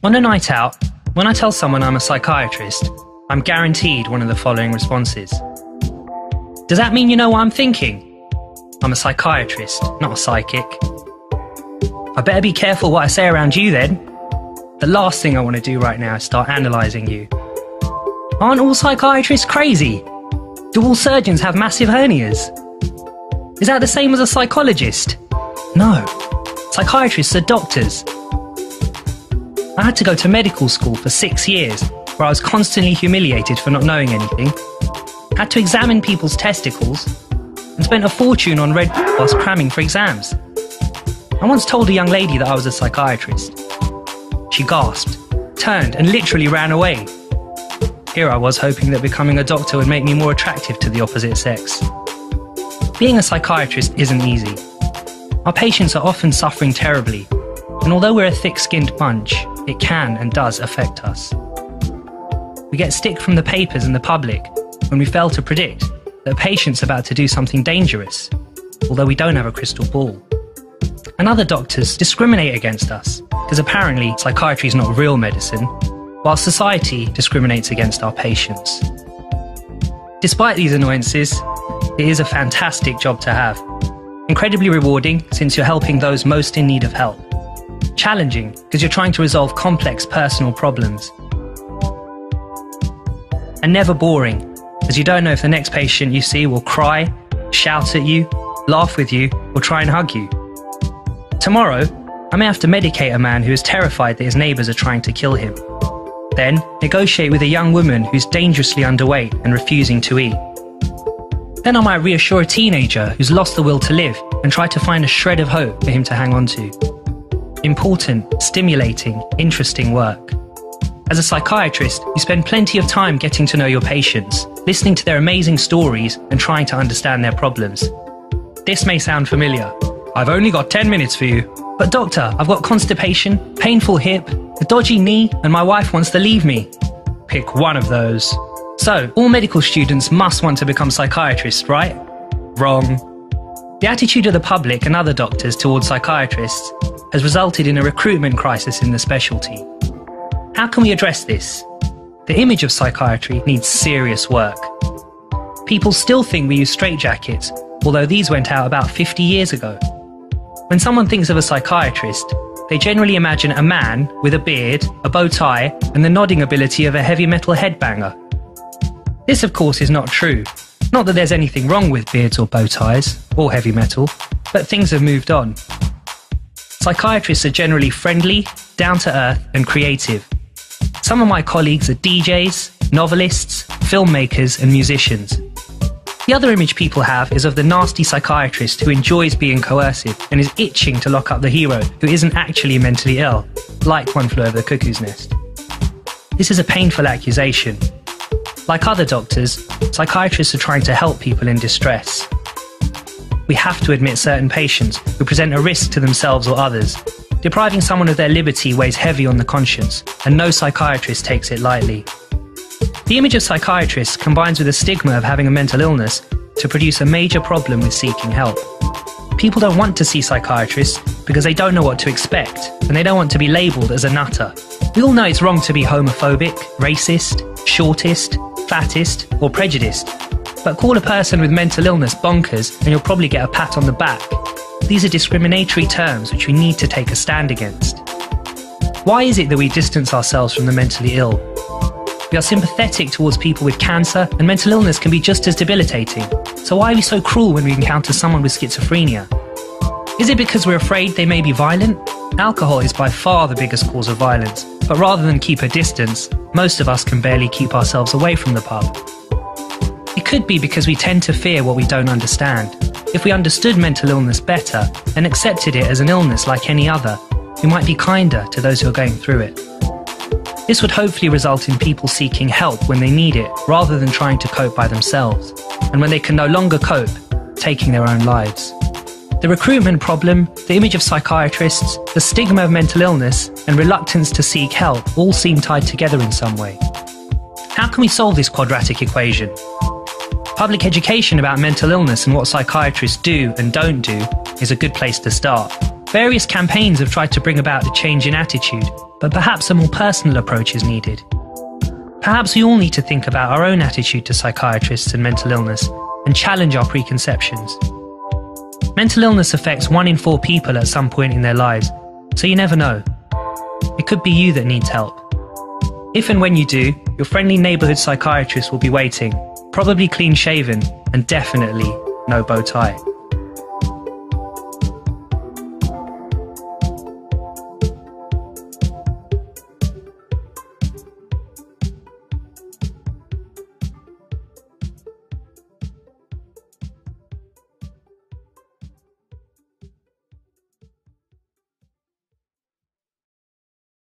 On a night out, when I tell someone I'm a psychiatrist, I'm guaranteed one of the following responses. Does that mean you know what I'm thinking? I'm a psychiatrist, not a psychic. I better be careful what I say around you then. The last thing I want to do right now is start analysing you. Aren't all psychiatrists crazy? Do all surgeons have massive hernias? Is that the same as a psychologist? No. Psychiatrists are doctors. I had to go to medical school for 6 years, where I was constantly humiliated for not knowing anything, had to examine people's testicles, and spent a fortune on Red Bull whilst cramming for exams. I once told a young lady that I was a psychiatrist. She gasped, turned, and literally ran away. Here I was hoping that becoming a doctor would make me more attractive to the opposite sex. Being a psychiatrist isn't easy. Our patients are often suffering terribly, and although we're a thick-skinned bunch, it can and does affect us. We get stick from the papers and the public when we fail to predict that a patient's about to do something dangerous, although we don't have a crystal ball. And other doctors discriminate against us, because apparently psychiatry is not real medicine, while society discriminates against our patients. Despite these annoyances, it is a fantastic job to have. Incredibly rewarding, since you're helping those most in need of help. Challenging, because you're trying to resolve complex personal problems. And never boring, as you don't know if the next patient you see will cry, shout at you, laugh with you, or try and hug you. Tomorrow, I may have to medicate a man who is terrified that his neighbours are trying to kill him. Then, negotiate with a young woman who's dangerously underweight and refusing to eat. Then I might reassure a teenager who's lost the will to live and try to find a shred of hope for him to hang on to. Important, stimulating, interesting work. As a psychiatrist, you spend plenty of time getting to know your patients, listening to their amazing stories and trying to understand their problems. This may sound familiar. I've only got 10 minutes for you. But doctor, I've got constipation, painful hip, a dodgy knee, and my wife wants to leave me. Pick one of those. So, all medical students must want to become psychiatrists, right? Wrong. The attitude of the public and other doctors towards psychiatrists has resulted in a recruitment crisis in the specialty. How can we address this? The image of psychiatry needs serious work. People still think we use straitjackets, although these went out about 50 years ago. When someone thinks of a psychiatrist, they generally imagine a man with a beard, a bow tie, and the nodding ability of a heavy metal headbanger. This, of course, is not true. Not that there's anything wrong with beards or bow ties, or heavy metal, but things have moved on. Psychiatrists are generally friendly, down-to-earth, and creative. Some of my colleagues are DJs, novelists, filmmakers, and musicians. The other image people have is of the nasty psychiatrist who enjoys being coercive and is itching to lock up the hero who isn't actually mentally ill, like One Flew Over the Cuckoo's Nest. This is a painful accusation. Like other doctors, psychiatrists are trying to help people in distress. We have to admit certain patients who present a risk to themselves or others. Depriving someone of their liberty weighs heavy on the conscience, and no psychiatrist takes it lightly. The image of psychiatrists combines with the stigma of having a mental illness to produce a major problem with seeking help. People don't want to see psychiatrists because they don't know what to expect, and they don't want to be labelled as a nutter. We all know it's wrong to be homophobic, racist, shortist, fattest, or prejudiced. But call a person with mental illness bonkers and you'll probably get a pat on the back. These are discriminatory terms which we need to take a stand against. Why is it that we distance ourselves from the mentally ill? We are sympathetic towards people with cancer, and mental illness can be just as debilitating. So why are we so cruel when we encounter someone with schizophrenia? Is it because we're afraid they may be violent? Alcohol is by far the biggest cause of violence, but rather than keep a distance, most of us can barely keep ourselves away from the pub. It could be because we tend to fear what we don't understand. If we understood mental illness better and accepted it as an illness like any other, we might be kinder to those who are going through it. This would hopefully result in people seeking help when they need it, rather than trying to cope by themselves, and when they can no longer cope, taking their own lives. The recruitment problem, the image of psychiatrists, the stigma of mental illness, and reluctance to seek help all seem tied together in some way. How can we solve this quadratic equation? Public education about mental illness and what psychiatrists do and don't do is a good place to start. Various campaigns have tried to bring about a change in attitude, but perhaps a more personal approach is needed. Perhaps we all need to think about our own attitude to psychiatrists and mental illness and challenge our preconceptions. Mental illness affects 1 in 4 people at some point in their lives, so you never know. It could be you that needs help. If and when you do, your friendly neighbourhood psychiatrist will be waiting, probably clean-shaven and definitely no bow tie.